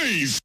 bass.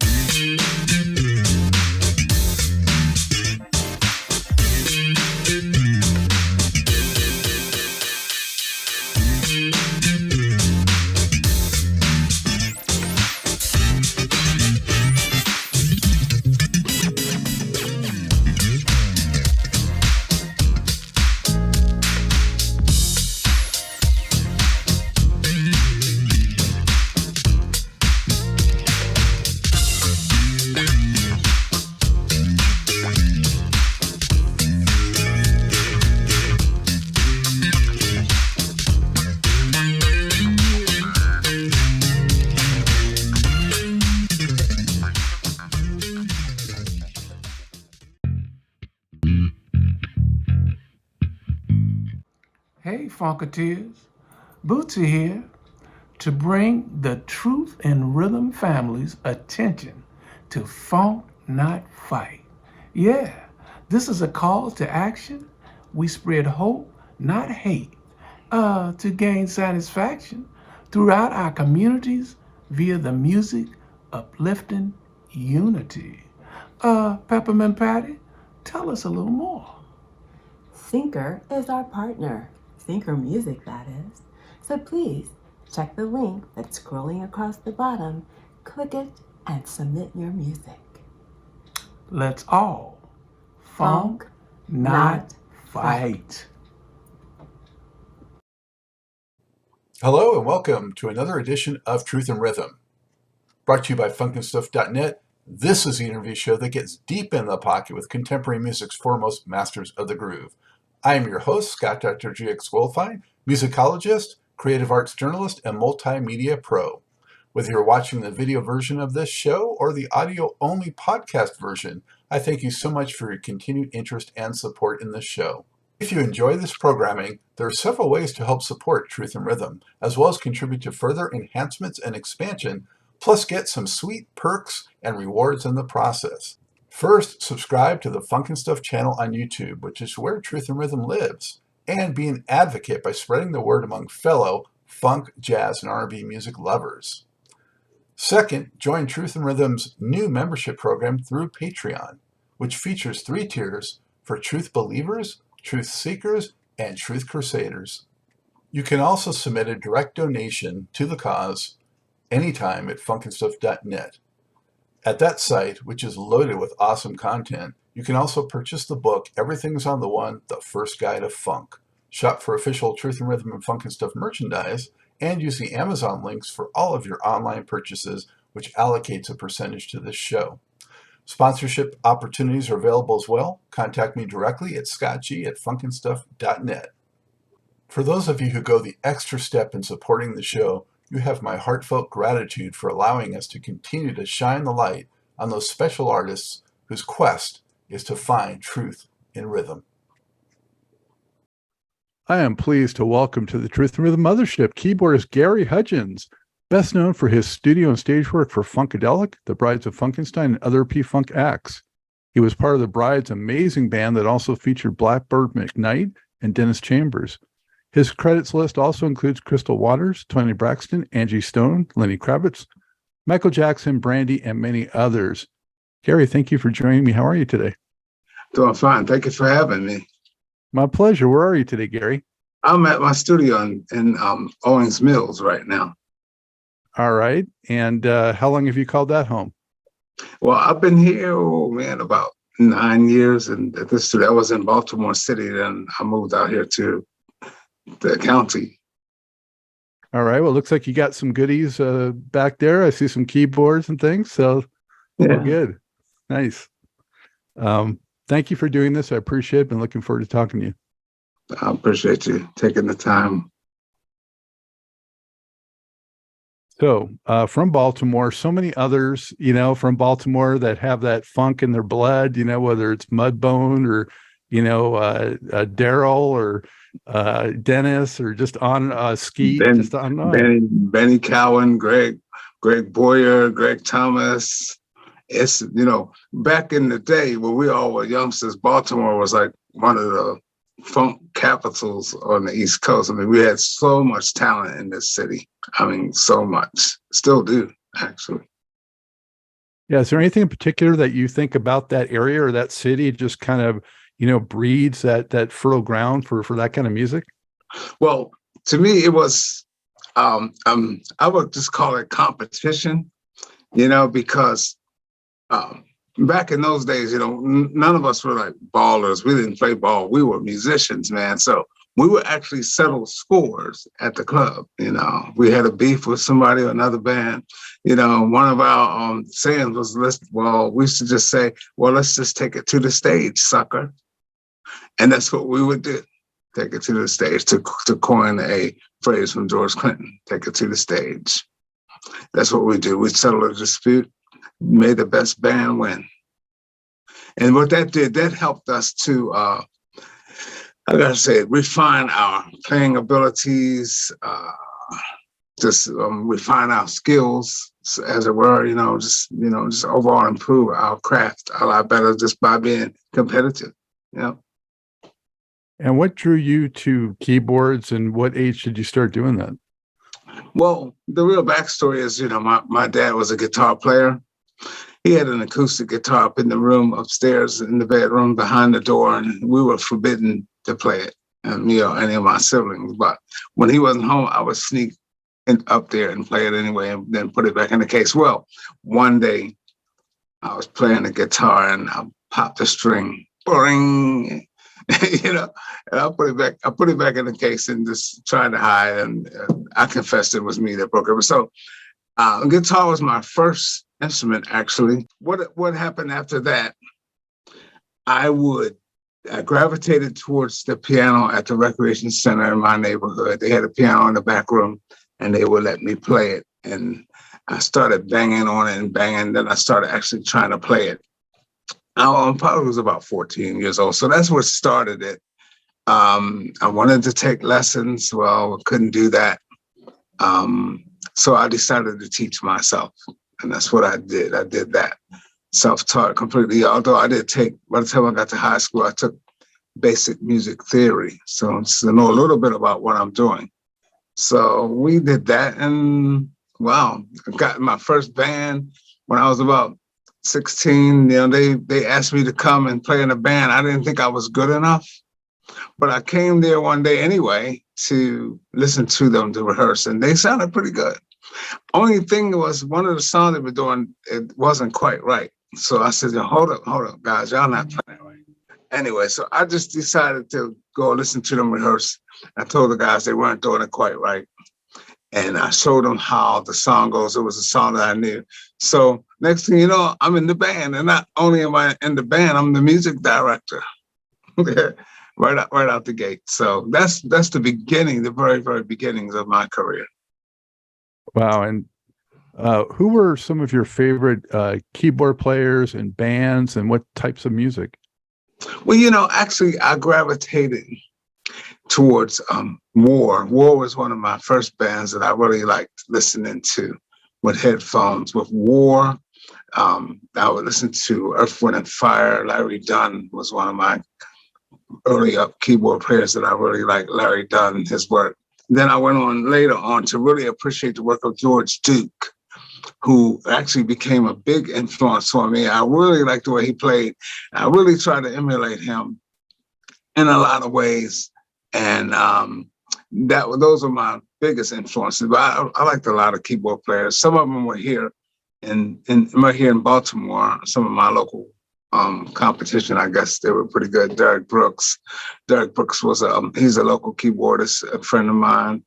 Hey, Funketeers, Bootsy here to bring the Truth and Rhythm family's attention to Funk, Not Fight. Yeah, this is a call to action. We spread hope, not hate, to gain satisfaction throughout our communities via the music uplifting unity. Peppermint Patty, tell us a little more. Thinker is our partner. Thinker Music, that is. So please check the link that's scrolling across the bottom, click it, and submit your music. Let's all funk, not fight. Hello and welcome to another edition of Truth and Rhythm. Brought to you by funkinstuff.net, this is the interview show that gets deep in the pocket with contemporary music's foremost masters of the groove. I am your host, Scott Dr. GX Goldfine, musicologist, creative arts journalist, and multimedia pro. Whether you're watching the video version of this show or the audio-only podcast version, I thank you so much for your continued interest and support in this show. If you enjoy this programming, there are several ways to help support Truth and Rhythm, as well as contribute to further enhancements and expansion, plus get some sweet perks and rewards in the process. First, subscribe to the Funk and Stuff channel on YouTube, which is where Truth and Rhythm lives, and be an advocate by spreading the word among fellow funk, jazz, and R&B music lovers. Second, join Truth and Rhythm's new membership program through Patreon, which features 3 tiers for truth believers, truth seekers, and truth crusaders. You can also submit a direct donation to the cause anytime at funkinstuff.net. At that site, which is loaded with awesome content, you can also purchase the book Everything's on the One, The First Guide of Funk, shop for official Truth and Rhythm and Funk and Stuff merchandise, and use the Amazon links for all of your online purchases, which allocates a percentage to this show. Sponsorship opportunities are available as well. Contact me directly at scottg@funkinstuff.net. For those of you who go the extra step in supporting the show, you have my heartfelt gratitude for allowing us to continue to shine the light on those special artists whose quest is to find truth in rhythm. I am pleased to welcome to the Truth and Rhythm Mothership keyboardist Gary Hudgins, best known for his studio and stage work for Funkadelic, the Brides of Funkenstein, and other P-Funk acts. He was part of the Brides' amazing band that also featured Blackbyrd, McKnight, and Dennis Chambers. His credits list also includes Crystal Waters, Toni Braxton, Angie Stone, Lenny Kravitz, Michael Jackson, Brandy, and many others. Gary, thank you for joining me. How are you today? Doing fine. Thank you for having me. My pleasure. Where are you today, Gary? I'm at my studio in Owings Mills right now. All right. And how long have you called that home? Well, I've been here, about 9 years. And at this studio, I was in Baltimore City. Then I moved out here to the county. All right. Well, it looks like you got some goodies back there. I see some keyboards and things. So Yeah. Good. Nice. Thank you for doing this. I appreciate it. Been looking forward to talking to you. I appreciate you taking the time. So from Baltimore, so many others, from Baltimore that have that funk in their blood, whether it's Mudbone or, Daryl or Dennis or just on Skeet, just on Benny Cowan, Greg Boyer, Greg Thomas. It's, back in the day when we all were youngsters, Baltimore was like one of the funk capitals on the East Coast. I mean, we had so much talent in this city. I mean, so much. Still do, actually. Yeah. Is there anything in particular that you think about that area or that city just kind of, breeds that fertile ground for that kind of music? Well, to me, it was, I would just call it competition, because back in those days, none of us were like ballers. We didn't play ball. We were musicians, man. So we would actually settle scores at the club. We had a beef with somebody or another band. One of our sayings was, we used to just say, well, let's just take it to the stage, sucker. And that's what we would do. Take it to the stage, to coin a phrase from George Clinton, take it to the stage. That's what we do. We settle a dispute, made the best band win. And what that did, that helped us to, refine our playing abilities, refine our skills, as it were, just overall improve our craft a lot better just by being competitive, And what drew you to keyboards, and what age did you start doing that? Well, the real backstory is, my dad was a guitar player. He had an acoustic guitar up in the room upstairs in the bedroom behind the door, and we were forbidden to play it, any of my siblings. But when he wasn't home, I would sneak up there and play it anyway, and then put it back in the case. Well, one day I was playing the guitar and I popped a string, boing, and I put it back. I put it back in the case and just tried to hide. And I confessed it was me that broke it. So, guitar was my first instrument, actually. What happened after that? I gravitated towards the piano at the recreation center in my neighborhood. They had a piano in the back room, and they would let me play it. And I started banging on it and banging. Then I started actually trying to play it. I probably was about 14 years old. So that's what started it. I wanted to take lessons. Well, I couldn't do that. So I decided to teach myself. And that's what I did. I did that. Self-taught completely. Although I did take, by the time I got to high school, I took basic music theory. So to know a little bit about what I'm doing. So we did that. And wow, I got my first band when I was about 16. They asked me to come and play in a band. I didn't think I was good enough, but I came there one day anyway to listen to them to rehearse, and they sounded pretty good. Only thing was, one of the songs they were doing, it wasn't quite right. So I said, hold up, guys, y'all not playing right. Anyway, so I just decided to go listen to them rehearse. I told the guys they weren't doing it quite right. And I showed them how the song goes. It was a song that I knew. So next thing you know, I'm in the band. And not only am I in the band, I'm the music director. right out the gate. So that's the beginning, the very, very beginnings of my career. Wow. And who were some of your favorite keyboard players and bands, and what types of music? Well, actually, I gravitated towards War. War was one of my first bands that I really liked listening to with headphones. With War, I would listen to Earth, Wind, and Fire. Larry Dunn was one of my early up keyboard players that I really liked. Larry Dunn, his work. Then I went on later on to really appreciate the work of George Duke, who actually became a big influence for me. I really liked the way he played. I really tried to emulate him in a lot of ways. And those are my biggest influences. But I liked a lot of keyboard players. Some of them were here in Baltimore. Some of my local competition, I guess they were pretty good. Derek Brooks was he's a local keyboardist, a friend of mine,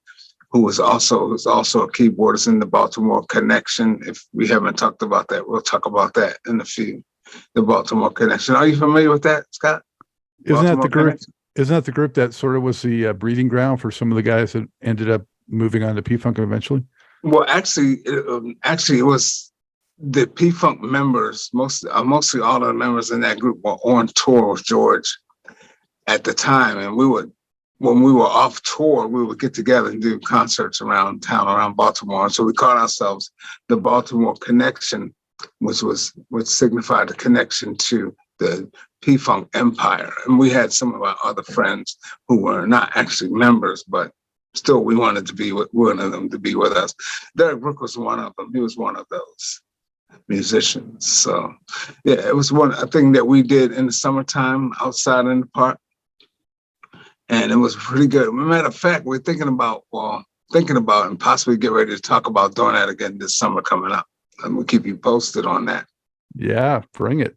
who was also a keyboardist in the Baltimore Connection. If we haven't talked about that, we'll talk about that in a few. The Baltimore Connection. Are you familiar with that, Scott? Isn't that the group? Isn't that the group that sort of was the breeding ground for some of the guys that ended up moving on to P-Funk eventually? Well, actually, it was the P-Funk members. Mostly all of the members in that group were on tour with George at the time, and when we were off tour, we would get together and do concerts around town, around Baltimore. So we called ourselves the Baltimore Connection, which signified the connection to the P-Funk empire. And we had some of our other friends who were not actually members, but still we wanted them to be with us. Derek Brooks was one of them. He was one of those. musicians. So yeah, it was a thing that we did in the summertime outside in the park. And it was pretty good. As a matter of fact, we're thinking about and possibly get ready to talk about doing that again this summer coming up. And we'll keep you posted on that. Yeah, bring it.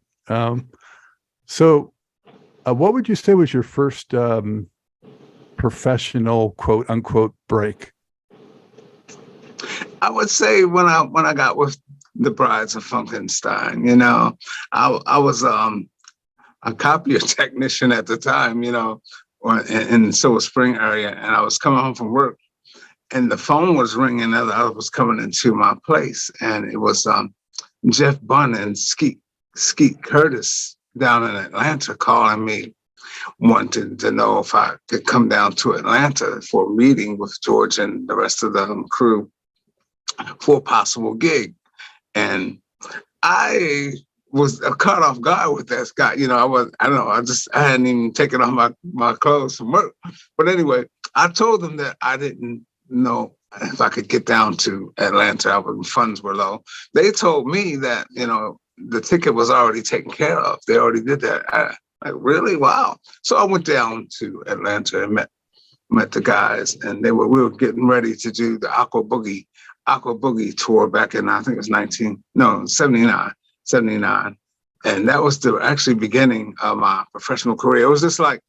So what would you say was your first professional quote unquote break? I would say when I got with the Brides of Funkenstein, you know, I was a copier technician at the time, you know, in Silver Spring area, and I was coming home from work, and the phone was ringing as I was coming into my place, and it was Jeff Bunn and Skeet Curtis down in Atlanta calling me, wanting to know if I could come down to Atlanta for a meeting with George and the rest of the crew for a possible gig. And I was caught off guard with that, Scott. You know, I hadn't even taken off my clothes from work. But anyway, I told them that I didn't know if I could get down to Atlanta. Funds were low. They told me that, you know, the ticket was already taken care of. They already did that. Like, really? Wow. So I went down to Atlanta and met the guys, and we were getting ready to do the Aqua Boogie tour back in, I think it was 79. And that was the actually beginning of my professional career. It was just like,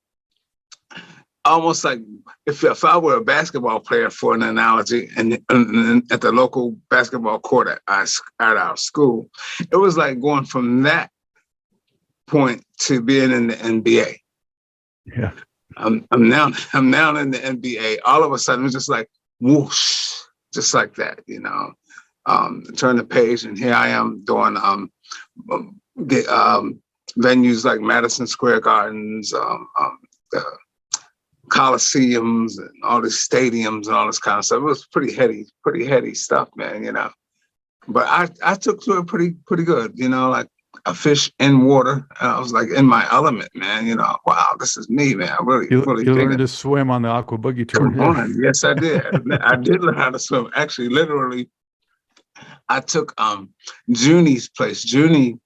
almost like if I were a basketball player, for an analogy, and at the local basketball court at our school, it was like going from that point to being in the NBA. Yeah. I'm now in the NBA. All of a sudden, it's just like whoosh, just like that, you know. Turn the page, and here I am doing venues like Madison Square Gardens, Coliseums, and all these stadiums and all this kind of stuff. It was pretty heady stuff, man, you know. But I took to it pretty good, you know, like a fish in water. I was like in my element, man. You know, wow, this is me, man. I really You dig learned it. to swim on the Aqua Boogie tour. Come on. Yes, I did. I did learn how to swim. Actually, literally, I took Junie's place. Junie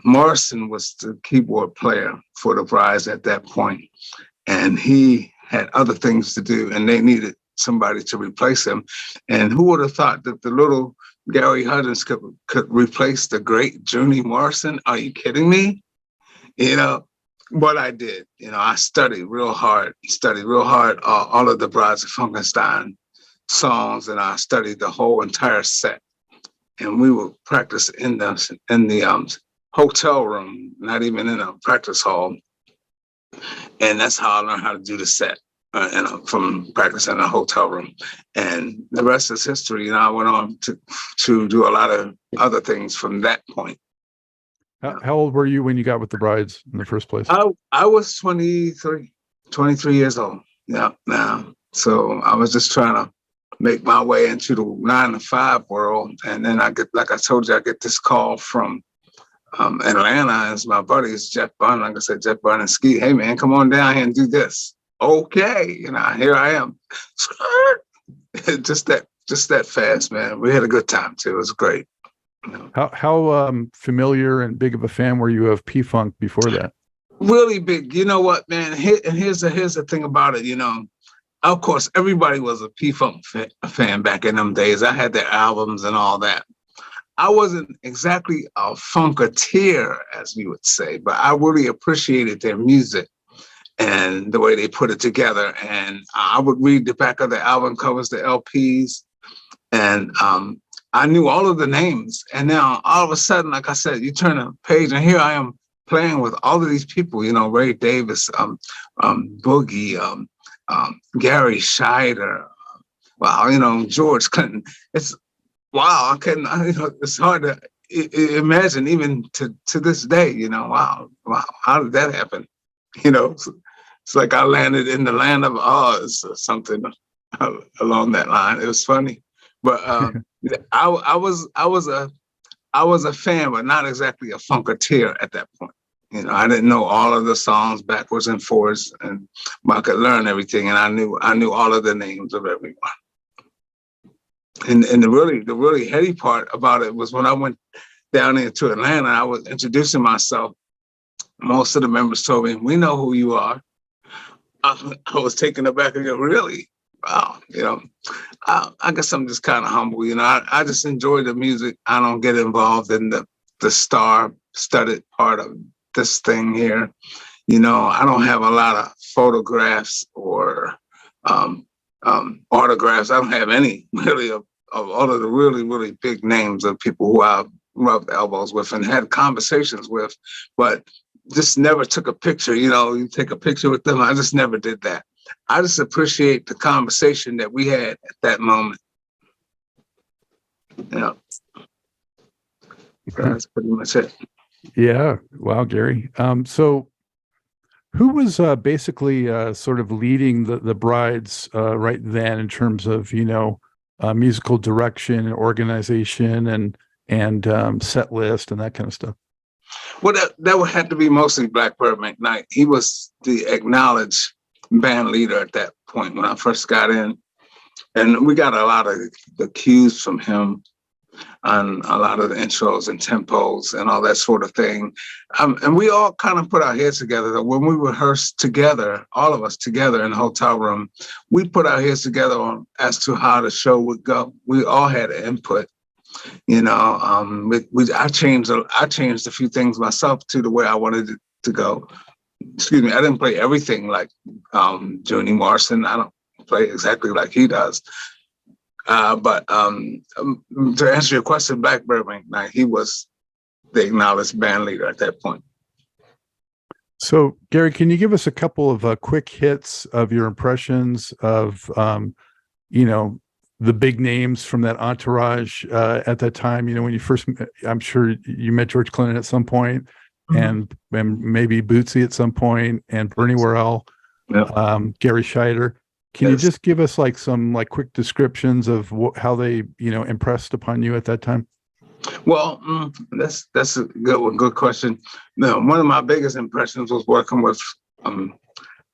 Morrison was the keyboard player for the Brides at that point, and he had other things to do, and they needed somebody to replace him. And who would have thought that the little Gary Hudgins could replace the great Junie Morrison? Are you kidding me? You know, but I did. You know, I studied real hard all of the Brides of Funkenstein songs, and I studied the whole entire set. And we would practice in the hotel room, not even in a practice hall. And that's how I learned how to do the set. From practicing in a hotel room, and the rest is history. You know, I went on to do a lot of other things from that point. How old were you when you got with the Brides in the first place? I was 23 years old. Yeah, now. So I was just trying to make my way into the 9-to-5 world, and then I get this call from Atlanta. As my buddies, Jeff Bunn, like I said, Jeff Bunn and Skeet. Hey man, come on down here and do this. Okay, you know, here I am. just that fast, man. We had a good time too. It was great. You know. How familiar and big of a fan were you of P-Funk before that? Really big. You know what, man? Here's the thing about it. You know, of course, everybody was a P-Funk fan back in them days. I had their albums and all that. I wasn't exactly a funketeer, as we would say, but I really appreciated their music and the way they put it together. And I would read the back of the album covers, the LPs, and I knew all of the names. And now all of a sudden, like I said, you turn a page and here I am playing with all of these people, you know, Ray Davis, Boogie, Gary Scheider, wow, you know, George Clinton. It's wow, it's hard to imagine even to this day, you know, wow, how did that happen? You know, it's like I landed in the land of Oz or something along that line. It was funny, but I was a fan, but not exactly a funketeer at that point. You know, I didn't know all of the songs backwards and forwards, and I could learn everything, and I knew all of the names of everyone. And the really heady part about it was when I went down into Atlanta, I was introducing myself. Most of the members told me, "We know who you are." I was taken aback and go, "Really? Wow." I guess I'm just kind of humble. I just enjoy the music. I don't get involved in the star-studded part of this thing here. I don't have a lot of photographs or autographs. I don't have any really of all of the really, really big names of people who I've rubbed elbows with and had conversations with, but just never took a picture. You take a picture with them. I just never did that. I just appreciate the conversation that we had at that moment. That's pretty much it. Yeah. Wow, Gary. So who was basically sort of leading the Brides right then in terms of, musical direction and organization and set list and that kind of stuff? Well, that would have to be mostly Blackbyrd McKnight. He was the acknowledged band leader at that point when I first got in. And we got a lot of the cues from him on a lot of the intros and tempos and all that sort of thing. And we all kind of put our heads together. When we rehearsed together, all of us together in the hotel room, we put our heads together on as to how the show would go. We all had input. I changed a few things myself to the way I wanted it to go. Excuse me, I didn't play everything like Joni Morrison. I don't play exactly like he does. But to answer your question, Blackbyrd McKnight, he was the acknowledged band leader at that point. So, Gary, can you give us a couple of quick hits of your impressions of, the big names from that entourage at that time? When you first, I'm sure you met George Clinton at some point, and maybe Bootsy at some point, and Bernie Worrell, Gary Scheider. Can you just give us some quick descriptions of how they, impressed upon you at that time? Well, that's a good one. Good question. One of my biggest impressions was working with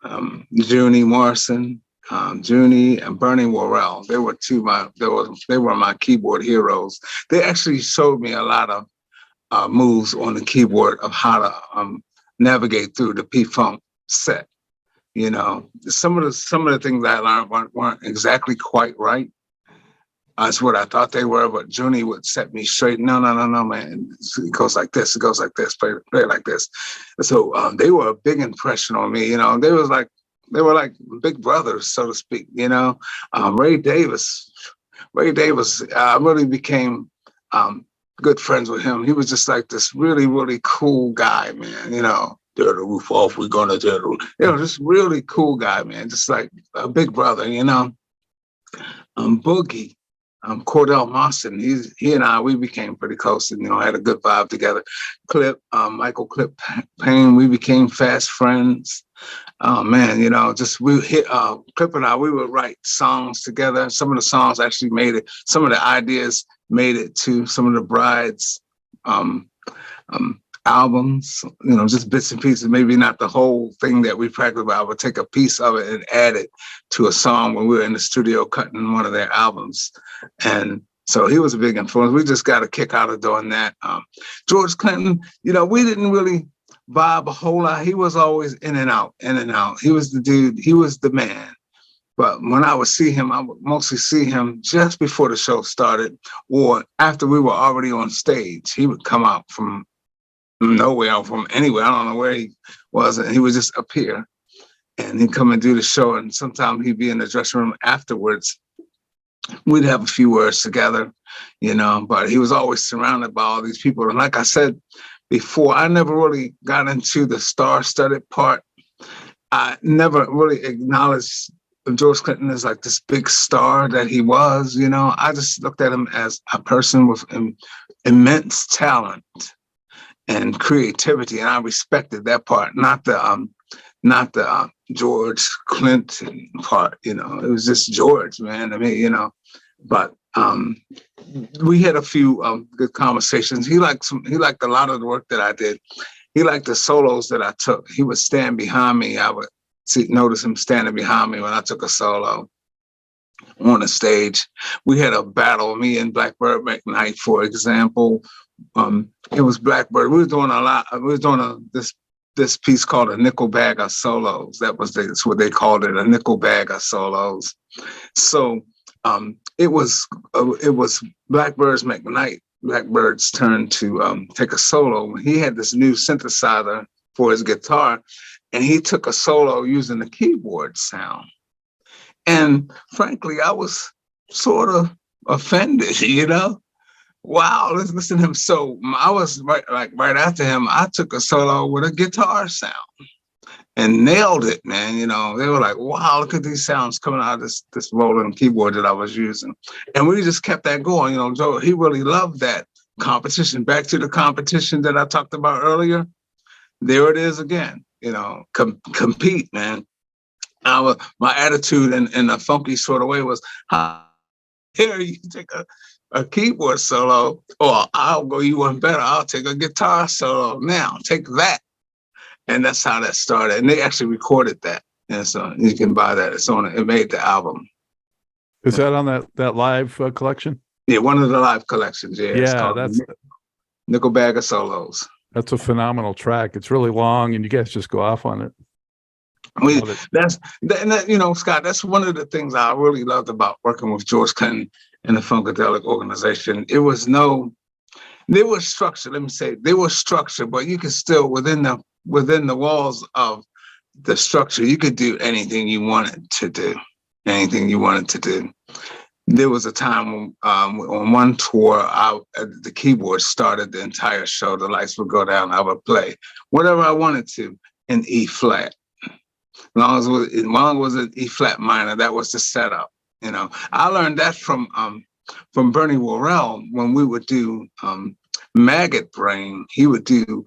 Joni Morrison, Juni and Bernie Worrell. They were my keyboard heroes. They actually showed me a lot of moves on the keyboard of how to navigate through the P-Funk set. Some of the things I learned weren't exactly quite right. That's what I thought they were, but Juni would set me straight. No, man. It goes like this. It goes like this. Play like this. So they were a big impression on me. They were like big brothers, so to speak. Ray Davis. I really became good friends with him. He was just like this really, really cool guy, man. Tear the roof off. We're gonna tear the roof. Just really cool guy, man. Just like a big brother. Boogie. Cordell Mawson, he and I, we became pretty close and, had a good vibe together. Michael Clip Payne, we became fast friends. Oh man, we hit, Clip and I, we would write songs together. Some of the songs actually made it, some of the ideas made it to some of the Brides albums, just bits and pieces, maybe not the whole thing that we practiced, but I would take a piece of it and add it to a song when we were in the studio cutting one of their albums. And so he was a big influence. We just got a kick out of doing that. George Clinton, we didn't really vibe a whole lot. He was always in and out. He was the dude, he was the man. But when I would see him, I would mostly see him just before the show started or after we were already on stage. He would come out from nowhere, from anywhere. I don't know where he was, and he would just appear and he'd come and do the show. And sometimes he'd be in the dressing room afterwards. We'd have a few words together, but he was always surrounded by all these people. And like I said before, I never really got into the star-studded part. I never really acknowledged George Clinton as like this big star that he was. I just looked at him as a person with immense talent and creativity, and I respected that part, not the George Clinton part. It was just George, man. But we had a few good conversations. He liked a lot of the work that I did. He liked the solos that I took. He would stand behind me. I would notice him standing behind me when I took a solo. on the stage. We had a battle, me and Blackbyrd McKnight, for example. It was Blackbyrd. We were doing a lot. We were doing this piece called a nickel bag of solos. That's what they called it, a nickel bag of solos. So it was Blackbird's turn to take a solo. He had this new synthesizer for his guitar, and he took a solo using the keyboard sound. And frankly, I was sort of offended, Wow, let's listen to him. So I was right after him, I took a solo with a guitar sound and nailed it, man. They were like, wow, look at these sounds coming out of this rolling keyboard that I was using. And we just kept that going. Joe, he really loved that competition. Back to the competition that I talked about earlier. There it is again, compete, man. My attitude in a funky sort of way was, here, you take a keyboard solo, or I'll go you one better. I'll take a guitar solo. Now, take that. And that's how that started. And they actually recorded that. And so you can buy that. It made the album. Is that on that live collection? Yeah, one of the live collections. Yeah, it's called that's Nickel Bag of Solos. That's a phenomenal track. It's really long, and you guys just go off on it. Scott, that's one of the things I really loved about working with George Clinton and the Funkadelic organization. There was structure. Let me say, there was structure, but you could still within the walls of the structure, you could do anything you wanted to do. Anything you wanted to do. There was a time on one tour, the keyboard started the entire show. The lights would go down. I would play whatever I wanted to in E flat. As long as it was an E flat minor, that was the setup. I learned that from Bernie Worrell when we would do Maggot Brain. He would do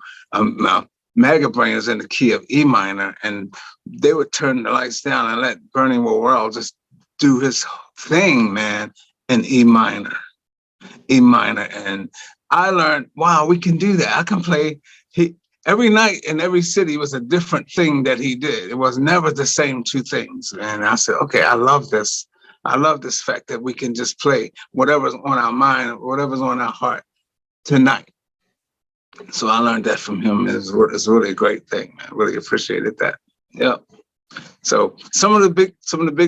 Maggot Brain is in the key of E minor, and they would turn the lights down and let Bernie Worrell just do his thing, man, in E minor. And I learned, wow, we can do that. I can play. Every night in every city was a different thing that he did. It was never the same two things. And I said, okay, I love this. I love this fact that we can just play whatever's on our mind, whatever's on our heart tonight. So I learned that from him. It's really a great thing. I really appreciated that. Yeah. So some of the big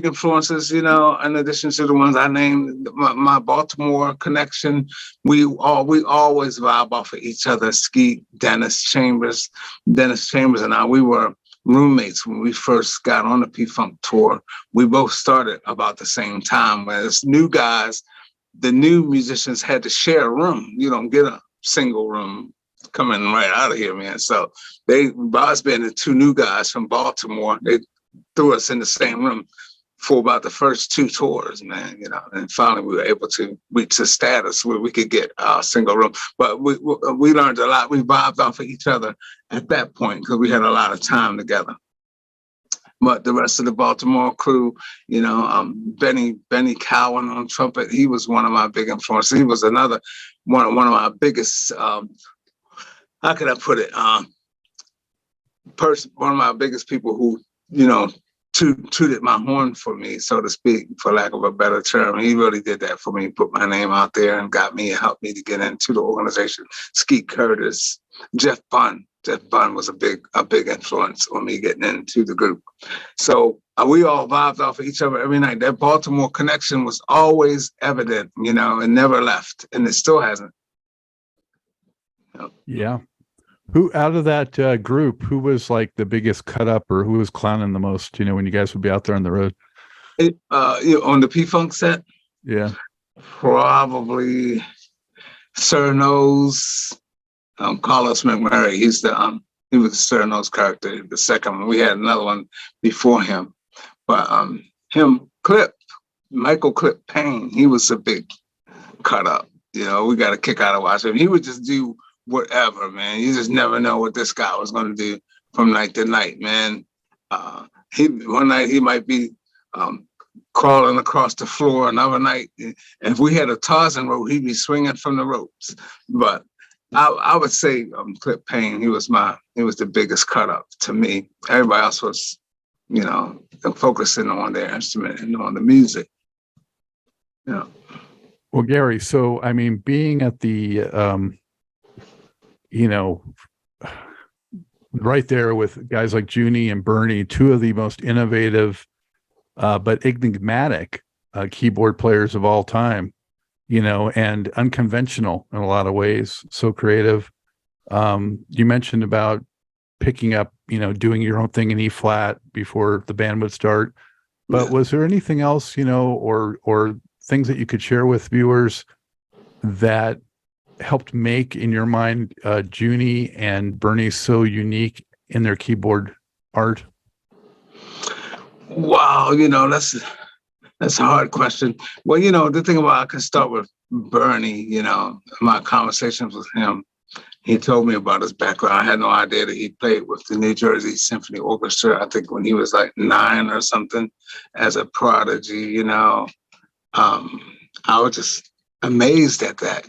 influences, in addition to the ones I named, my Baltimore connection, we always vibe off of each other. Skeet, Dennis Chambers and I, we were roommates when we first got on the P-Funk tour. We both started about the same time. As new guys, the new musicians had to share a room. You don't get a single room coming right out of here, man. So us being the two new guys from Baltimore, they threw us in the same room for about the first two tours, man, and finally we were able to reach a status where we could get a single room. But we learned a lot. We vibed off of each other at that point because we had a lot of time together. But the rest of the Baltimore crew, Benny Cowan on trumpet, he was one of my big influences. He was another one of my biggest, how can I put it, one of my biggest people who, tooted my horn for me, so to speak, for lack of a better term. He really did that for me, put my name out there and helped me to get into the organization. Skeet Curtis, Jeff Bunn. Jeff Bunn was a big influence on me getting into the group. So we all vibed off of each other every night. That Baltimore connection was always evident, and never left, and it still hasn't. Yeah. Who out of that group, who was like the biggest cut up, or who was clowning the most, when you guys would be out there on the road? On the P-Funk set? Yeah. Probably Sir Nose, Carlos McMurray. He was the Sir Nose character, the second one. We had another one before him. But Michael Clip Payne, he was a big cut up. We got a kick out of watching him. He would just do whatever, man. You just never know what this guy was going to do from night to night, man. One night he might be crawling across the floor. Another night, if we had a Tarzan rope, he'd be swinging from the ropes. But I would say Clip Payne, he was the biggest cut up to me. Everybody else was, focusing on their instrument and on the music. Yeah. Well, Gary, so I mean, being at the, you know, right there with guys like Junie and Bernie, two of the most innovative, but enigmatic keyboard players of all time, and unconventional in a lot of ways, so creative. You mentioned about picking up, doing your own thing in E flat before the band would start. But was there anything else, or things that you could share with viewers that helped make, in your mind, Junie and Bernie so unique in their keyboard art? Wow, that's a hard question. Well, the thing about I can start with Bernie, my conversations with him. He told me about his background. I had no idea that he played with the New Jersey Symphony Orchestra, I think when he was like 9 or something, as a prodigy, I was just amazed at that,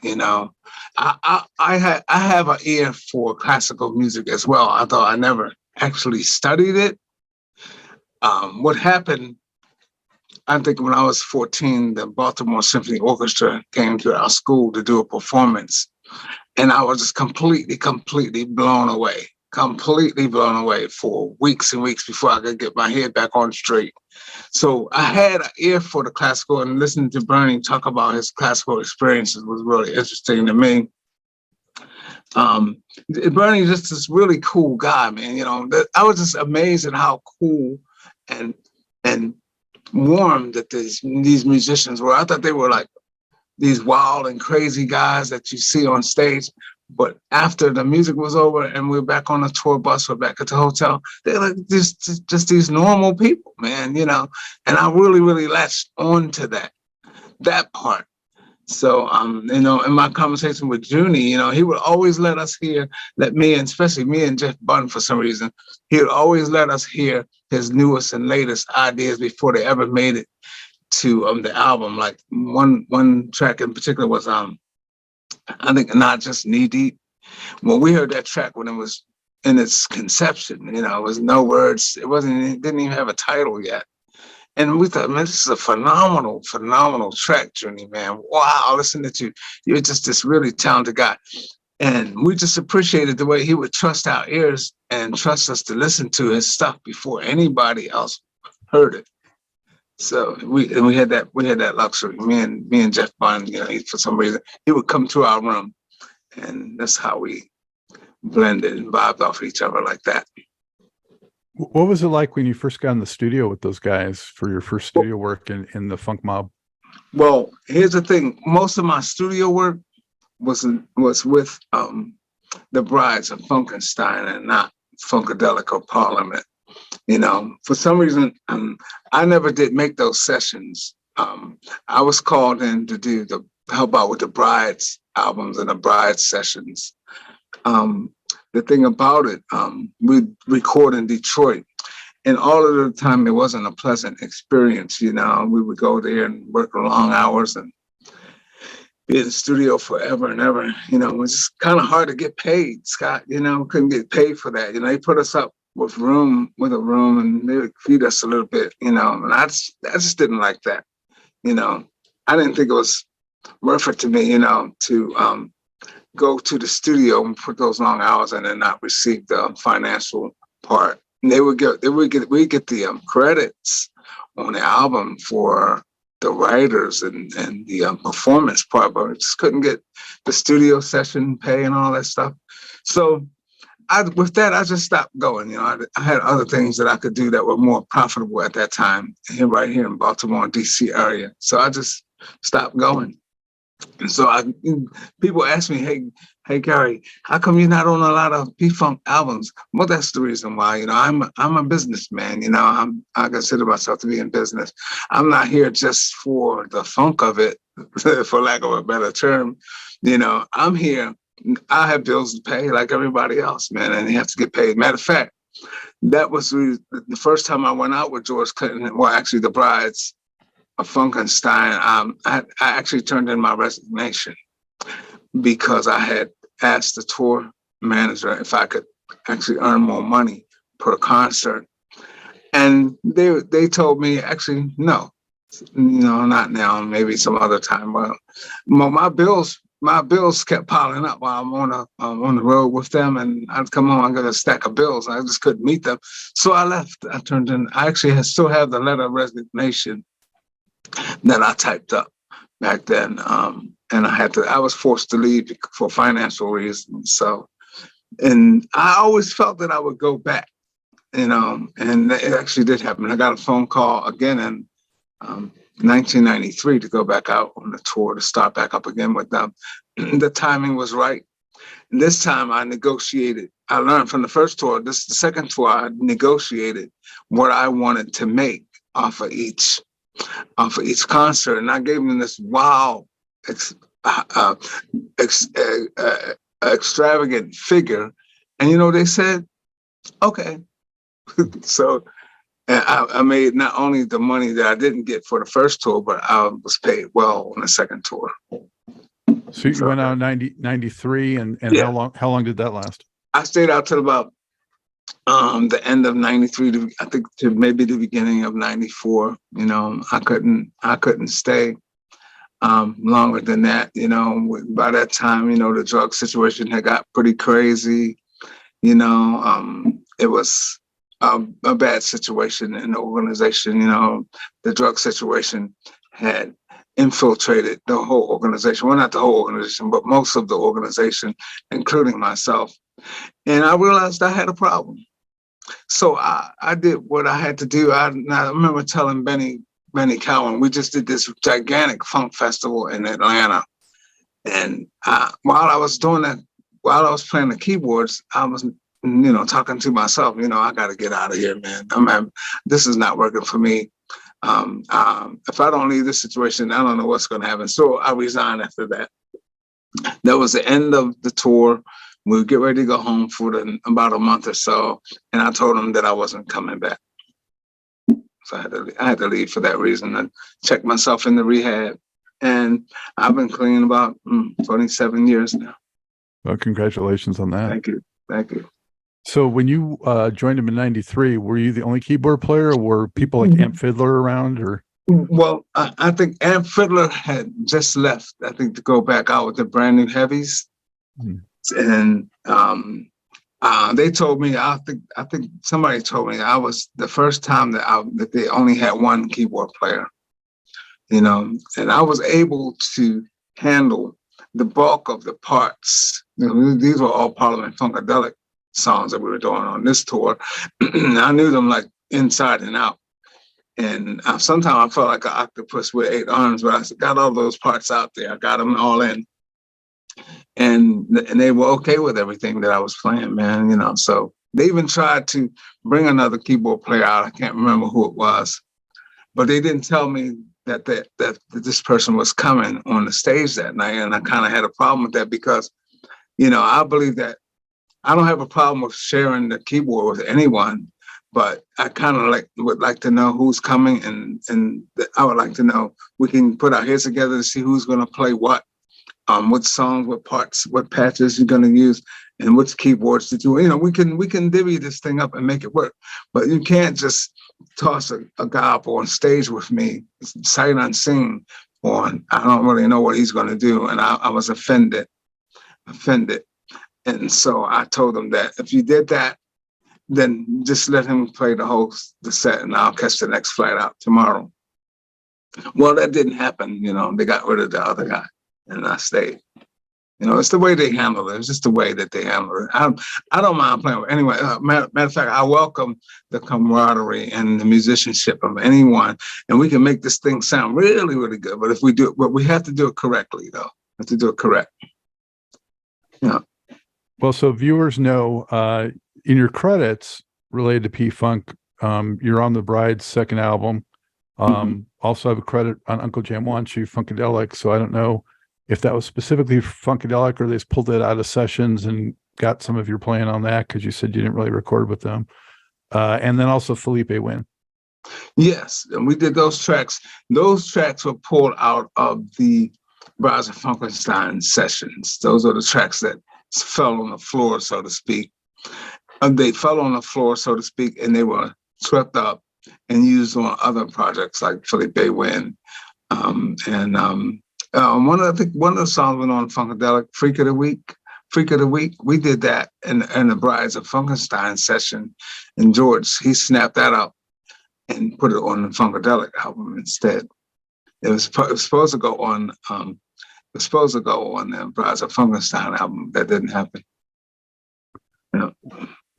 I have an ear for classical music as well, although I never actually studied it. What happened, I think when I was 14, the Baltimore Symphony Orchestra came to our school to do a performance. And I was just completely blown away for weeks and weeks before I could get my head back on straight. So I had an ear for the classical, and listening to Bernie talk about his classical experiences was really interesting to me. Bernie's just this really cool guy, man. I was just amazed at how cool and warm that these musicians were. I thought they were like these wild and crazy guys that you see on stage. But after the music was over and we were back on the tour bus or back at the hotel, they're like just these normal people, man, And I really, really latched on to that part. So, in my conversation with Junie, he would always let me, and especially me and Jeff Bunn, for some reason, he would always let us hear his newest and latest ideas before they ever made it to the album. Like one track in particular was I think Not Just Knee Deep. When we heard that track when it was in its conception, it was no words. It didn't even have a title yet. And we thought, man, this is a phenomenal track, Junie, man. Wow, listen to you. You're just this really talented guy. And we just appreciated the way he would trust our ears and trust us to listen to his stuff before anybody else heard it. So we had that luxury. Me and Jeff Bunn, for some reason, he would come to our room, and that's how we blended and vibed off each other like that. What was it like when you first got in the studio with those guys for your first studio work in the Funk Mob? Well, here's the thing. Most of my studio work was with the Brides of Funkenstein and not Funkadelic or Parliament. For some reason, I never did make those sessions. I was called in to help out with the Brides albums and the Brides sessions. The thing about it, we record in Detroit, and all of the time it wasn't a pleasant experience. We would go there and work long hours and be in the studio forever and ever. It was just kind of hard to get paid, Scott. Couldn't get paid for that. They put us up with a room, and they would feed us a little bit. And I just didn't like that. I didn't think it was worth it to me. To go to the studio and put those long hours in and not receive the financial part. And we get the credits on the album for the writers and the performance part, but we just couldn't get the studio session pay and all that stuff. So with that, I just stopped going. I had other things that I could do that were more profitable at that time, right here in Baltimore and DC area. So I just stopped going. And so people ask me, hey Gary, how come you're not on a lot of P-Funk albums? Well, that's the reason why. I'm a businessman. I consider myself to be in business. I'm not here just for the funk of it, for lack of a better term. I'm here. I have bills to pay like everybody else, man, and you have to get paid. Matter of fact, that was the first time I went out with George Clinton. Well, actually, the Brides of Funkenstein. I actually turned in my resignation because I had asked the tour manager if I could actually earn more money per concert, and they told me actually no. Not now, maybe some other time. But my bills kept piling up while I'm on the road with them, and I'd come home, I got a stack of bills. I just couldn't meet them, so I left. I actually still have the letter of resignation that I typed up back then, and I was forced to leave for financial reasons. So, and I always felt that I would go back, and it actually did happen. I got a phone call again in 1993 to go back out on the tour, to start back up again with them. The timing was right. And this time I negotiated. I learned from the first tour. The second tour, I negotiated what I wanted to make off of each concert, and I gave them this wild, extravagant figure. And they said, okay. So I made not only the money that I didn't get for the first tour, but I was paid well on the second tour. So you went out in 93, and Yeah. how long did that last? I stayed out till about the end of 93, I think, to maybe the beginning of 94. I couldn't stay longer than that. By that time, the drug situation had got pretty crazy. It was a bad situation in the organization. The drug situation had infiltrated the whole organization. Well, not the whole organization, but most of the organization, including myself. And I realized I had a problem. So I did what I had to do. I remember telling Benny Cowan, we just did this gigantic funk festival in Atlanta. And while I was doing that, while I was playing the keyboards, I was, talking to myself, I got to get out of here, man. This is not working for me. If I don't leave this situation, I don't know what's going to happen. So I resigned after that. That was the end of the tour. We would get ready to go home for about a month or so, and I told them that I wasn't coming back. So I had to leave for that reason. I checked myself into rehab, and I've been clean about 27 years now. Well, congratulations on that. Thank you. So when you joined him in 93, were you the only keyboard player, or were people like Amp Fiddler around? Or Well, I think Amp Fiddler had just left, I think, to go back out with the brand new heavies. And they told me, I think somebody told me I was the first time that they only had one keyboard player, and I was able to handle the bulk of the parts. These were all Parliament Funkadelic songs that we were doing on this tour. I knew them like inside and out. And sometimes I felt like an octopus with 8 arms, but I got all those parts out there. I got them all in. And they were okay with everything that I was playing, man, So they even tried to bring another keyboard player out. I can't remember who it was, but they didn't tell me that this person was coming on the stage that night. And I kind of had a problem with that because, I believe that I don't have a problem with sharing the keyboard with anyone, but I kind of would like to know who's coming, and I would like to know, we can put our heads together to see who's going to play what songs, what parts, what patches you're going to use, and which keyboards to do. We can divvy this thing up and make it work, but you can't just toss a guy up on stage with me, sight unseen, on. I don't really know what he's going to do, and I was offended. And so I told him that if you did that, then just let him play the set, and I'll catch the next flight out tomorrow. Well, that didn't happen. They got rid of the other guy, and I stayed. It's the way they handle it. It's just the way that they handle it. I don't mind playing with anyone. Matter of fact, I welcome the camaraderie and the musicianship of anyone, and we can make this thing sound really, really good. But we have to do it correctly, though. We have to do it correct. Yeah. Well, so viewers know, in your credits related to P-Funk, you're on the Bride's second album. Also have a credit on Uncle Jam Wants You, Funkadelic. So I don't know if that was specifically for Funkadelic, or they just pulled it out of sessions and got some of your playing on that, because you said you didn't really record with them. And then also Felipe Win. Yes, and we did those tracks. Those tracks were pulled out of the Brides of Funkenstein sessions. Those are the tracks that fell on the floor, so to speak. They fell on the floor, so to speak, and they were swept up and used on other projects like Philippe Wynne. One of the songs went on Funkadelic, Freak of the Week. Freak of the Week, we did that in the Brides of Funkenstein session. And George, he snapped that up and put it on the Funkadelic album instead. It was supposed to go on the Brides of Funkenstein album. That didn't happen. Yeah.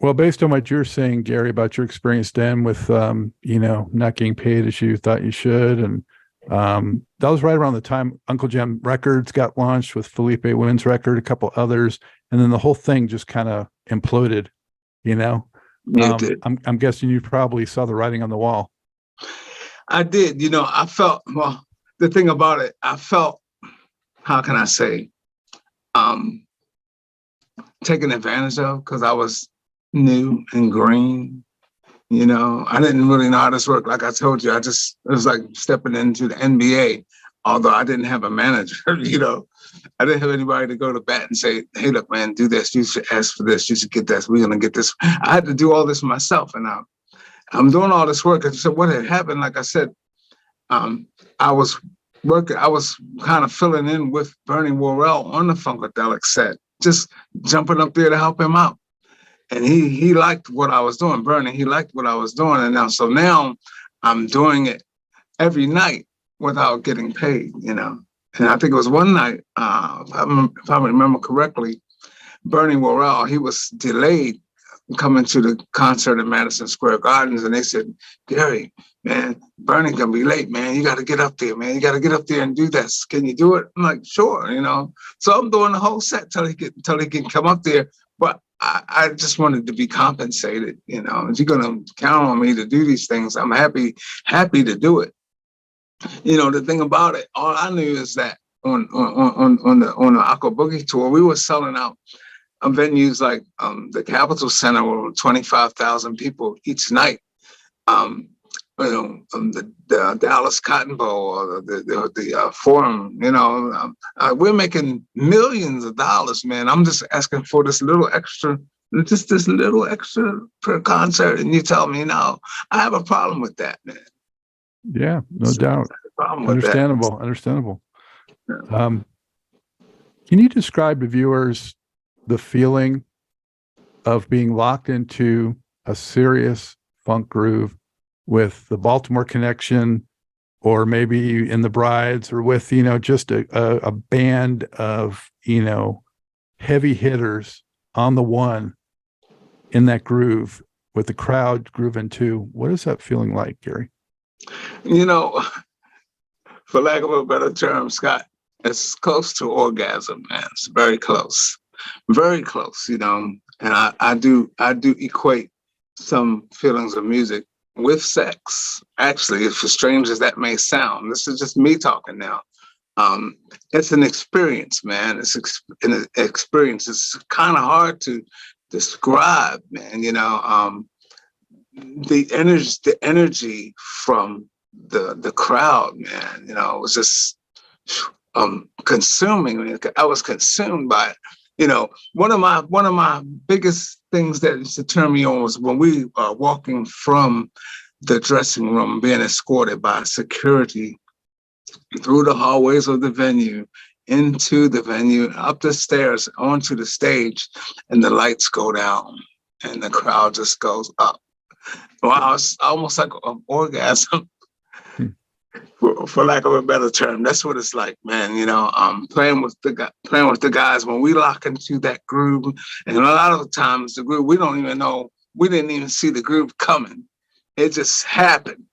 Well, based on what you're saying, Gary, about your experience then with, not getting paid as you thought you should. And that was right around the time Uncle Jam Records got launched with Philippe Wynn's record, a couple others. And then the whole thing just kind of imploded, Yeah, it did. I'm guessing you probably saw the writing on the wall. I did. I felt, well, the thing about it, I felt, how can I say, taken advantage of because I was new and green. I didn't really know how this worked. Like I told you, it was like stepping into the NBA, although I didn't have a manager, I didn't have anybody to go to bat and say, hey, look, man, do this. You should ask for this. You should get this. We're going to get this. I had to do all this myself. And I'm doing all this work. And so what had happened, like I said, I was kind of filling in with Bernie Worrell on the Funkadelic set, just jumping up there to help him out. And he liked what I was doing, Bernie. He liked what I was doing. And now I'm doing it every night without getting paid, And I think it was one night, if I remember correctly, Bernie Worrell, he was delayed coming to the concert in Madison Square Gardens. And they said, Gary, man, Bernie gonna be late, man. You got to get up there, man. You got to get up there and do this. Can you do it? I'm like, sure, So I'm doing the whole set till he can come up there. But I just wanted to be compensated, If you're gonna count on me to do these things, I'm happy to do it. The thing about it, all I knew is that on the Aqua Boogie tour, we were selling out venues like the Capitol Center were 25,000 people each night. The Dallas Cotton Bowl or the Forum, we're making millions of dollars, man. I'm just asking for this little extra per concert, and you tell me no. I have a problem with that, man. Yeah, no doubt. Understandable. Yeah. Can you describe to viewers the feeling of being locked into a serious funk groove with the Baltimore connection, or maybe in the Brides, or with, just a band of, heavy hitters on the one in that groove with the crowd grooving too? What is that feeling like, Gary? For lack of a better term, Scott, it's close to orgasm, man. It's very close, and I do equate some feelings of music with sex. Actually, as strange as that may sound, this is just me talking now. It's an experience, man. It's an experience. It's kind of hard to describe, man. The energy from the crowd, man. It was just consuming. I was consumed by it. One of my biggest things that used to turn me on was when we are walking from the dressing room, being escorted by security through the hallways of the venue, into the venue, up the stairs, onto the stage, and the lights go down and the crowd just goes up. Wow, it's almost like an orgasm. For lack of a better term, that's what it's like, man. Playing with the guys when we lock into that groove, and a lot of the times the groove we don't even know. We didn't even see the groove coming. It just happened.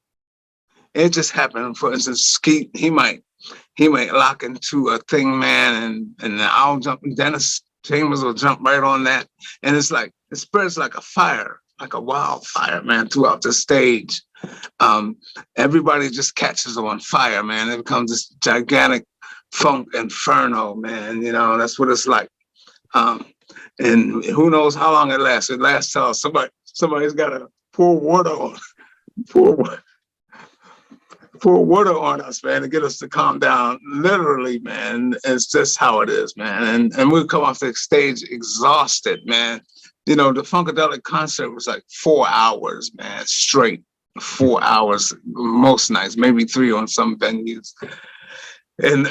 For instance, Skeet, he might lock into a thing, man, and I'll jump. Dennis Chambers will jump right on that, and it's like it spreads like a fire, like a wildfire, man, throughout the stage. Everybody just catches on fire, man. It becomes this gigantic funk inferno, man. That's what it's like. And who knows how long it lasts? It lasts till somebody's got to pour water on us, man, to get us to calm down. Literally, man. It's just how it is, man. And we come off the stage exhausted, man. The Funkadelic concert was like 4 hours, man, straight. 4 hours most nights, maybe 3 on some venues. And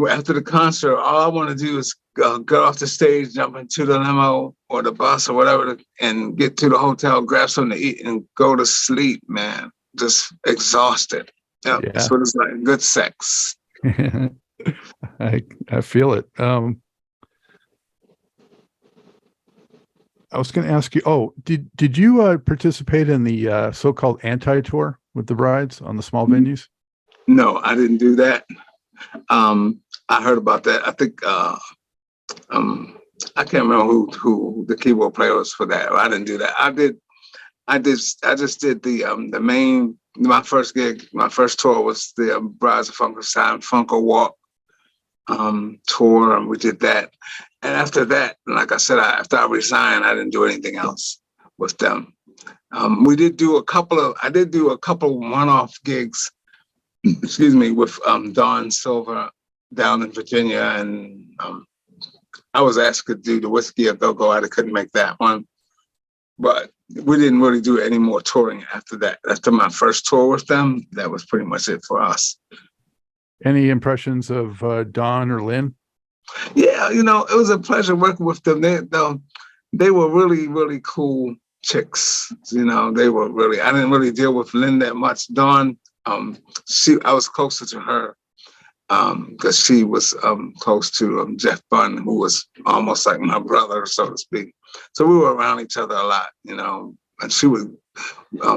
after the concert, all I want to do is get off the stage, jump into the limo or the bus or whatever, and get to the hotel, grab something to eat, and go to sleep, man. Just exhausted. Yeah. Yeah. So it's like good sex. I feel it. I was going to ask you. Oh, did you participate in the so-called anti-tour with the Brides on the small venues? No, I didn't do that. I heard about that. I think I can't remember who the keyboard player was for that. I didn't do that. I just did the main. My first gig, my first tour was the Brides of Funkenstein Funko Walk tour, and we did that. And after that, like I said, after I resigned, I didn't do anything else with them. I did do a couple one-off gigs, excuse me, with Dawn Silver down in Virginia, and I was asked to do the Whiskey a Go-Go. I couldn't make that one, but we didn't really do any more touring after that. After my first tour with them, that was pretty much it for us. Any impressions of Dawn or Lynn? Yeah, it was a pleasure working with them. They were really, really cool chicks. They were really. I didn't really deal with Lynn that much. Dawn, I was closer to her because she was close to Jeff Bunn, who was almost like my brother, so to speak. So we were around each other a lot, and she would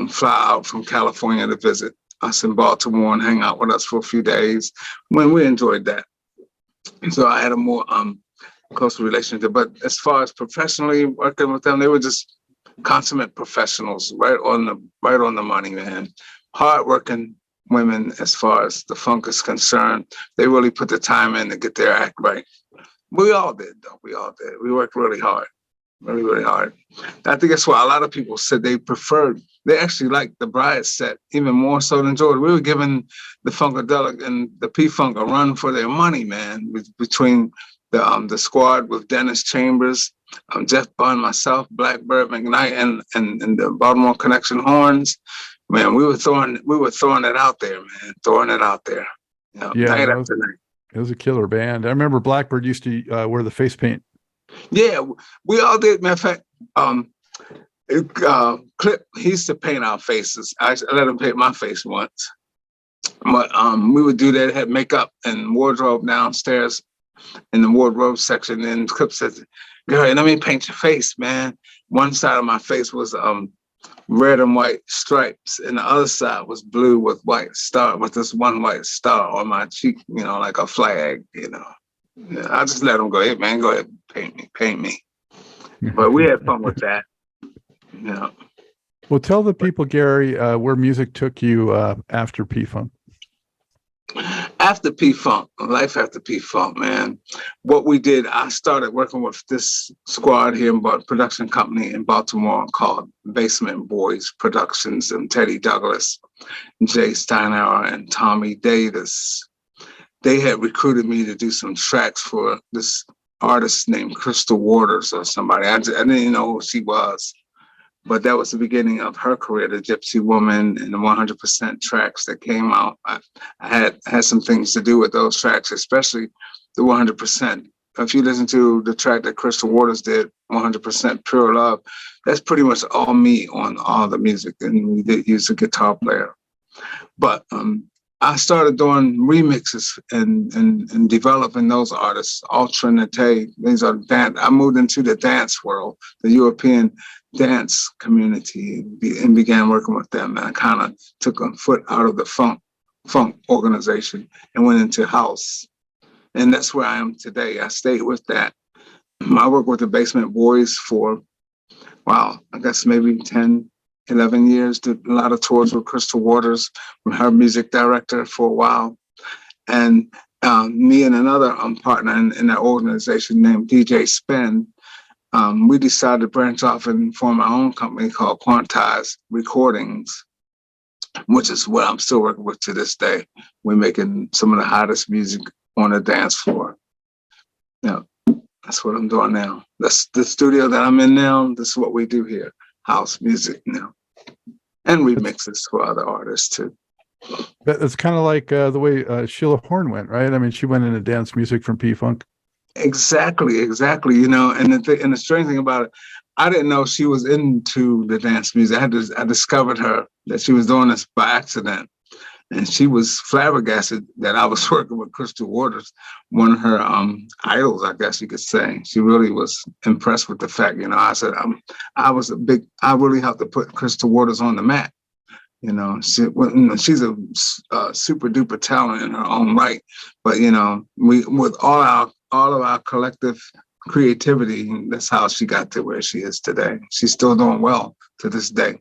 fly out from California to visit us in Baltimore and hang out with us for a few days. When we enjoyed that. So I had a more close relationship. But as far as professionally working with them, they were just consummate professionals, right on the money, man. Hardworking women as far as the funk is concerned. They really put the time in to get their act right. We all did, though. We all did. We worked really hard. Really, really hard. I think that's why a lot of people said they actually liked the Bride set even more so than Jordan. We were giving the Funkadelic and the P-Funk a run for their money, man, between the squad with Dennis Chambers, Jeff Bunn, myself, Blackbyrd, McKnight, and the Baltimore Connection horns. Man, we were throwing it out there, man, throwing it out there. Night after night. It was a killer band. I remember Blackbyrd used to wear the face paint. Yeah, we all did. Matter of fact, Clip, he used to paint our faces. I let him paint my face once. But we would do that, had makeup and wardrobe downstairs in the wardrobe section. And Clip said, "Gary, let me paint your face, man." One side of my face was red and white stripes, and the other side was blue with white star, with this one white star on my cheek, like a flag, Yeah, I just let him go. Hey, man, go ahead, paint me. But we had fun with that. Well, tell the people, Gary, where music took you after P-Funk. After P-Funk, life after P-Funk, man. What we did, I started working with this squad here in production company in Baltimore called Basement Boys Productions, and Teddy Douglas, Jay Steinauer, and Tommy Davis. They had recruited me to do some tracks for this artist named Crystal Waters or somebody. I didn't even know who she was, but that was the beginning of her career, the Gypsy Woman and the 100% tracks that came out. I had some things to do with those tracks, especially the 100%. If you listen to the track that Crystal Waters did, 100% Pure Love, that's pretty much all me on all the music, and we did use a guitar player. But I started doing remixes and developing those artists, Alternate. These are dance. I moved into the dance world, the European dance community, and began working with them. And I kind of took a foot out of the funk organization and went into house. And that's where I am today. I stayed with that. I worked with the Basement Boys for, I guess maybe 10, 11 years, did a lot of tours with Crystal Waters, her music director for a while. And me and another partner in that organization named DJ Spin, we decided to branch off and form our own company called Quantize Recordings, which is what I'm still working with to this day. We're making some of the hottest music on the dance floor. That's what I'm doing now. That's the studio that I'm in now. This is what we do here, house music now. and remixes for other artists too. But it's kind of like the way Sheila Horn went, right? I mean, she went into dance music from P-Funk. Exactly. And the strange thing about it, I didn't know she was into the dance music. I discovered her that she was doing this by accident, and she was flabbergasted that I was working with Crystal Waters, one of her idols, I guess you could say. She really was impressed with the fact, I said I really helped to put Crystal Waters on the map. She's a super duper talent in her own right, but we with all of our collective creativity, that's how she got to where she is today. She's still doing well to this day.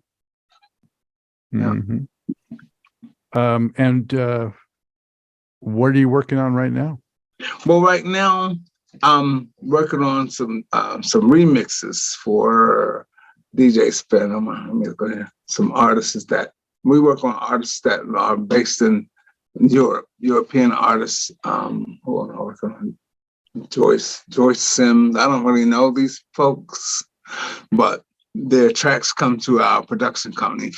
Yeah. Mm-hmm. And what are you working on right now? Well, right now I'm working on some remixes for DJ Spin. Some artists that we work on, artists that are based in Europe, European artists. Hold on, I'm working on Joyce Sims. I don't really know these folks, but their tracks come to our production company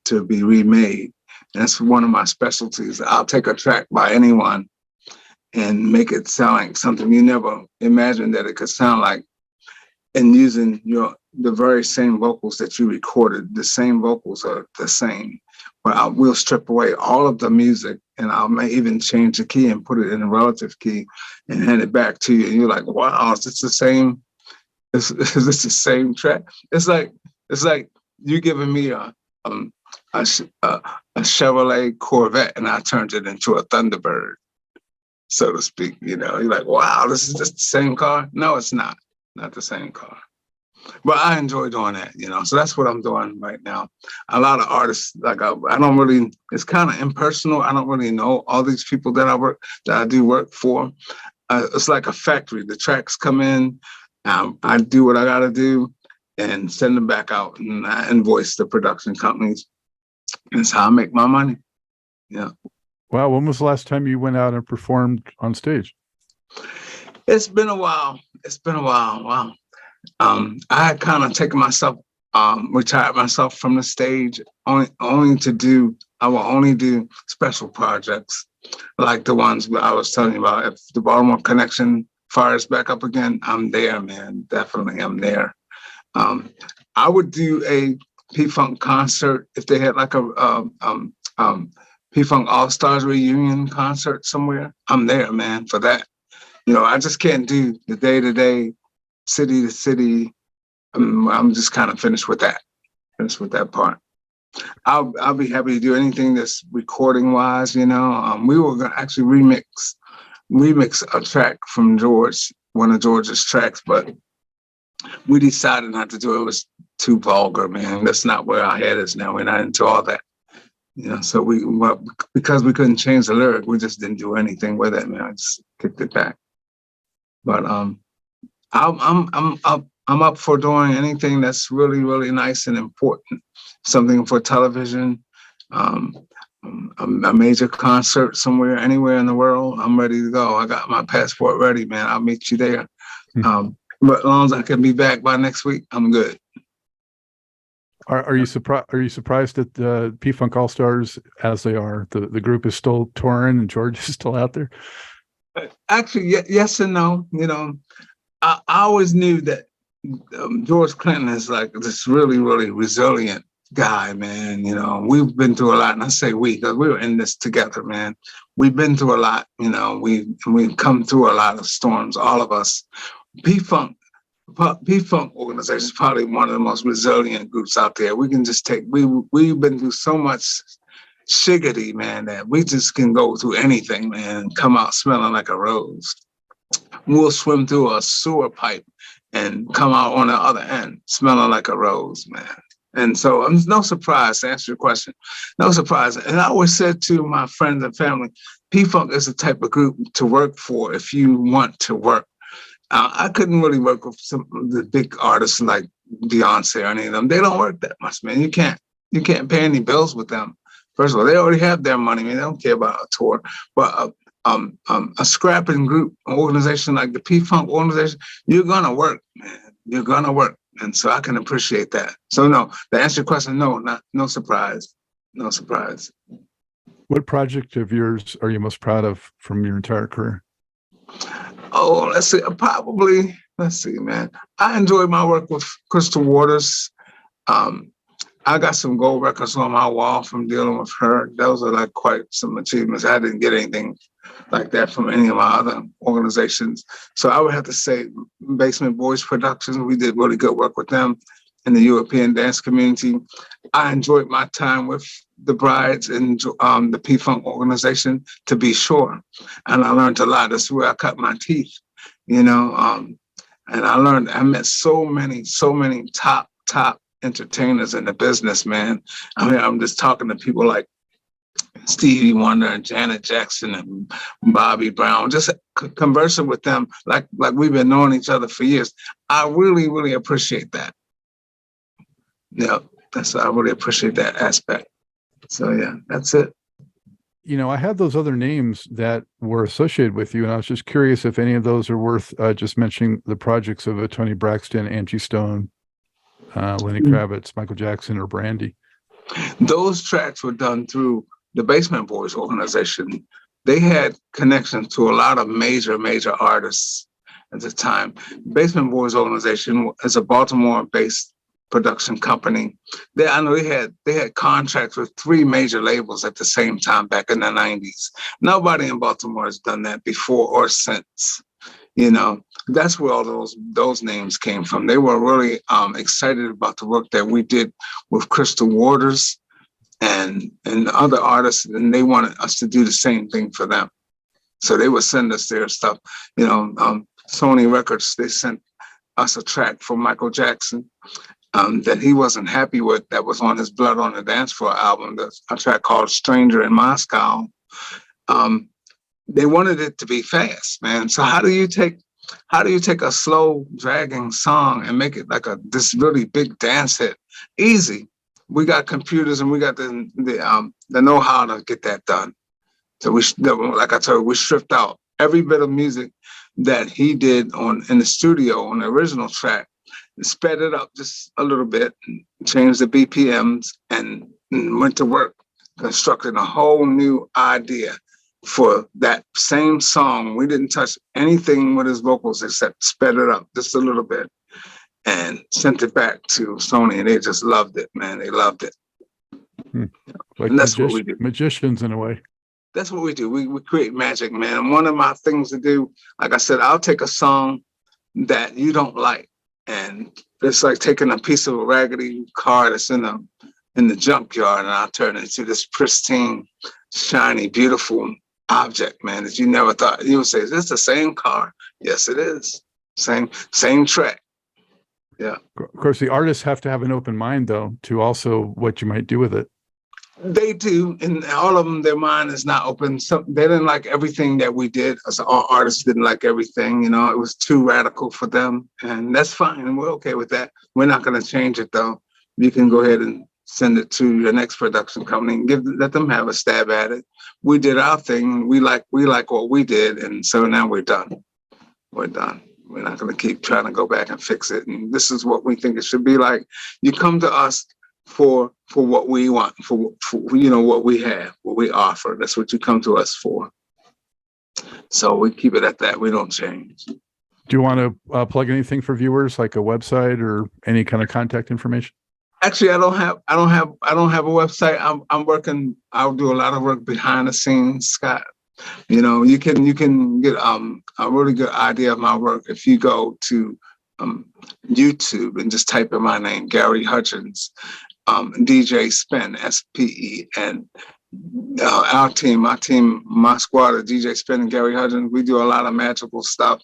to be remade. That's one of my specialties. I'll take a track by anyone and make it sound like something you never imagined that it could sound like, and using the very same vocals that you recorded. The same vocals are the same, but we'll strip away all of the music, and I may even change the key and put it in a relative key and hand it back to you. And you're like, wow, is this the same? Is this the same track? It's like you giving me a Chevrolet Corvette and I turned it into a Thunderbird, so to speak. You're like, wow, this is just the same car. No, it's not the same car. But I enjoy doing that, so that's what I'm doing right now. A lot of artists, like I don't really, it's kind of impersonal. I don't really know all these people that I do work for. It's like a factory. The tracks come in, I do what I got to do and send them back out, and I invoice the production companies. That's how I make my money. Yeah. Wow. When was the last time you went out and performed on stage? It's been a while. Wow. I had kind of taken myself, retired myself from the stage I will only do special projects like the ones I was telling you about. If the Baltimore Connection fires back up again, I'm there, man. Definitely, I'm there. I would do a P-Funk concert if they had like a P-Funk All-Stars reunion concert somewhere. I'm there, man, for that. I just can't do the day-to-day, city to city. I'm just kind of finished with that part. I'll be happy to do anything that's recording wise. We were gonna actually remix a track from George, one of George's tracks, but we decided not to do it. It was too vulgar, man. That's not where our head is now. We're not into all that. So because we couldn't change the lyric, we just didn't do anything with it, man. I just kicked it back. But I'm up for doing anything that's really, really nice and important. Something for television, a major concert somewhere, anywhere in the world. I'm ready to go. I got my passport ready, man. I'll meet you there. But as long as I can be back by next week, I'm good. Are you surprised that the P-Funk All-Stars, as they are, the group is still touring and George is still out there? Actually, yes and no. I always knew that George Clinton is like this really, really resilient guy, man. We've been through a lot, and I say we because we were in this together, man. We've been through a lot. We've come through a lot of storms, all of us. P-Funk organization is probably one of the most resilient groups out there. We can just we've been through so much shiggity, man, that we just can go through anything, man, and come out smelling like a rose. We'll swim through a sewer pipe and come out on the other end smelling like a rose, man. And so it's no surprise, to answer your question, no surprise. And I always said to my friends and family, P-Funk is the type of group to work for if you want to work. I couldn't really work with some of the big artists like Beyonce or any of them. They don't work that much, man. You can't pay any bills with them. First of all, they already have their money, man. They don't care about a tour. But a scrapping group, an organization like the P-Funk organization, you're gonna work, man. You're gonna work. And so I can appreciate that. So no, to answer your question, no surprise. No surprise. What project of yours are you most proud of from your entire career? Oh, let's see, man. I enjoyed my work with Crystal Waters. I got some gold records on my wall from dealing with her. Those are like quite some achievements. I didn't get anything like that from any of my other organizations. So I would have to say Basement Boys Productions. We did really good work with them in the European dance community. I enjoyed my time with the Brides and the P-Funk organization, to be sure. And I learned a lot. That's where I cut my teeth, and I met so many top entertainers in the business, man. I mean, I'm just talking to people like Stevie Wonder and Janet Jackson and Bobby Brown, just conversing with them like we've been knowing each other for years. I really, really appreciate that. Yeah, I really appreciate that aspect. So yeah, that's it. I had those other names that were associated with you, and I was just curious if any of those are worth just mentioning the projects of Toni Braxton, Angie Stone, Lenny Kravitz, Michael Jackson, or Brandy. Those tracks were done through the Basement Boys organization. They had connections to a lot of major artists at the time. Basement Boys organization is a Baltimore-based production company. I know they had contracts with 3 major labels at the same time back in the 90s. Nobody in Baltimore has done that before or since. That's where all those names came from. They were really excited about the work that we did with Crystal Waters and other artists, and they wanted us to do the same thing for them. So they would send us their stuff. Sony Records, they sent us a track from Michael Jackson that he wasn't happy with, that was on his Blood on the Dance Floor album. That's a track called Stranger in Moscow. They wanted it to be fast, man. So how do you take a slow dragging song and make it like this really big dance hit? Easy. We got computers and we got the know-how to get that done. So like I told you, we stripped out every bit of music that he did in the studio on the original track, sped it up just a little bit, changed the BPMs, and went to work, constructing a whole new idea for that same song. We didn't touch anything with his vocals except sped it up just a little bit and sent it back to Sony, and they just loved it, man. They loved it. Like and that's what we do. Magicians in a way. That's what we do. We create magic, man. And one of my things to do, like I said, I'll take a song that you don't like, and it's like taking a piece of a raggedy car that's in the junkyard, and I'll turn it into this pristine, shiny, beautiful object, man, that you never thought. You would say, is this the same car? Yes, it is. Same track. Yeah. Of course, the artists have to have an open mind, though, to also what you might do with it. They do, and all of them, their mind is not open. They didn't like everything that we did. As all artists didn't like everything, it was too radical for them, and that's fine, and we're okay with that. We're not going to change it, though. You can go ahead and send it to your next production company and let them have a stab at it. We did our thing. We like what we did, and so now we're done. We're done. We're not going to keep trying to go back and fix it. And this is what we think it should be like. You come to us for what we want, for what we have, what we offer. That's what you come to us for. So we keep it at that. We don't change. Do you want to plug anything for viewers, like a website or any kind of contact information? Actually, I don't have a website. I'm working. I'll do a lot of work behind the scenes, Scott. You can get a really good idea of my work if you go to YouTube and just type in my name, Gary Hudgins, DJ Spin, SPEN. Our team, my squad of DJ Spin and Gary Hudgins, we do a lot of magical stuff.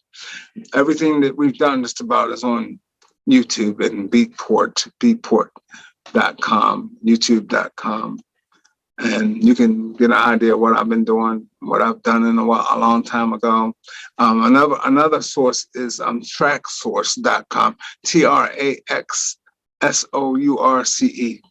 Everything that we've done just about is on YouTube and beatport.com, youtube.com. And you can get an idea of what I've been doing, what I've done a long time ago. Another source is tracksource.com, TRAXSOURCE,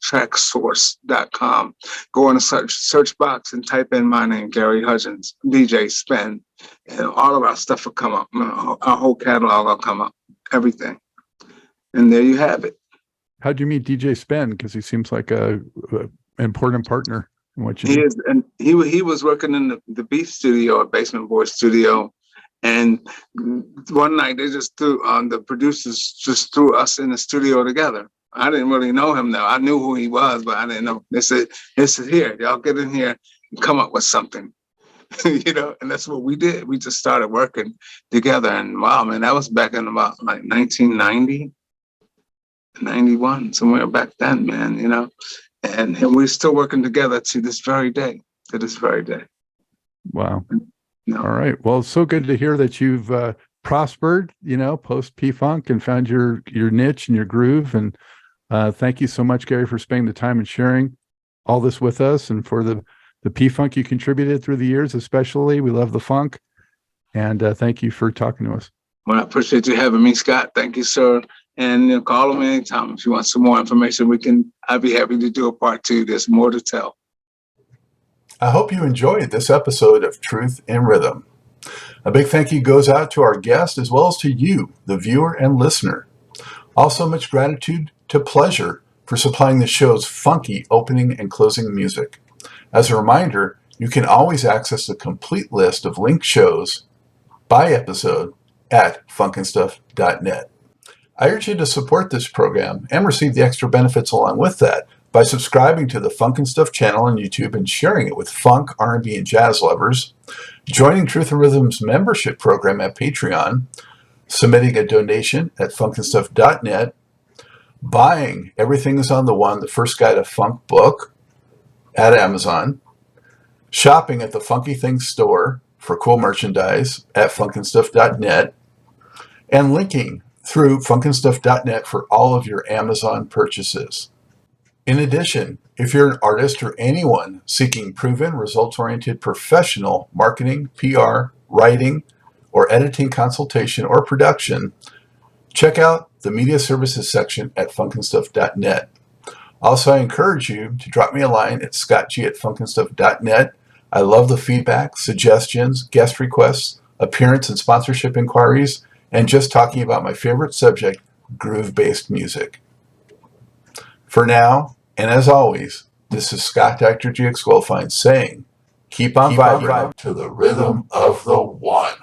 tracksource.com. Go in the search box and type in my name, Gary Hudgins, DJ Spin, and all of our stuff will come up. Our whole catalog will come up, everything. And there you have it. How'd you meet DJ Spen? Because he seems like a important partner in what you He do. is, and he was working in the Beat studio, at Basement Boy Studio, and one night they just threw the producers just threw us in the studio together. I didn't really know him though. I knew who he was, but I didn't know. They said, "This is here. Y'all get in here and come up with something," you know. And that's what we did. We just started working together, and wow, man, that was back in about like 1990, 91, somewhere back then, man. You know. And we're still working together to this very day. To this very day. Wow. No. All right. Well, it's so good to hear that you've prospered, you know, post P-Funk and found your niche and your groove. And thank you so much, Gary, for spending the time and sharing all this with us, and for the P-Funk you contributed through the years, especially. We love the funk. And thank you for talking to us. Well, I appreciate you having me, Scott. Thank you, sir. And call me anytime if you want some more information. I'd be happy to do a part 2. There's more to tell. I hope you enjoyed this episode of Truth in Rhythm. A big thank you goes out to our guest as well as to you, the viewer and listener. Also, much gratitude to Pleasure for supplying the show's funky opening and closing music. As a reminder, you can always access the complete list of linked shows by episode at funkinstuff.net. I urge you to support this program and receive the extra benefits along with that by subscribing to the Funk and Stuff channel on YouTube and sharing it with funk, R&B, and jazz lovers, joining Truth and Rhythm's membership program at Patreon, submitting a donation at funkandstuff.net, buying Everything is on the One, the First Guide to Funk book at Amazon, shopping at the Funky Things store for cool merchandise at funkandstuff.net, and linking through funkandstuff.net for all of your Amazon purchases. In addition, if you're an artist or anyone seeking proven, results-oriented professional marketing, PR, writing, or editing consultation or production, check out the media services section at funkandstuff.net. Also, I encourage you to drop me a line at scottg@funkandstuff.net. I love the feedback, suggestions, guest requests, appearance and sponsorship inquiries, and just talking about my favorite subject, groove-based music. For now, and as always, this is Scott Dr. GX Goldfine saying, keep on vibing to the rhythm of the one.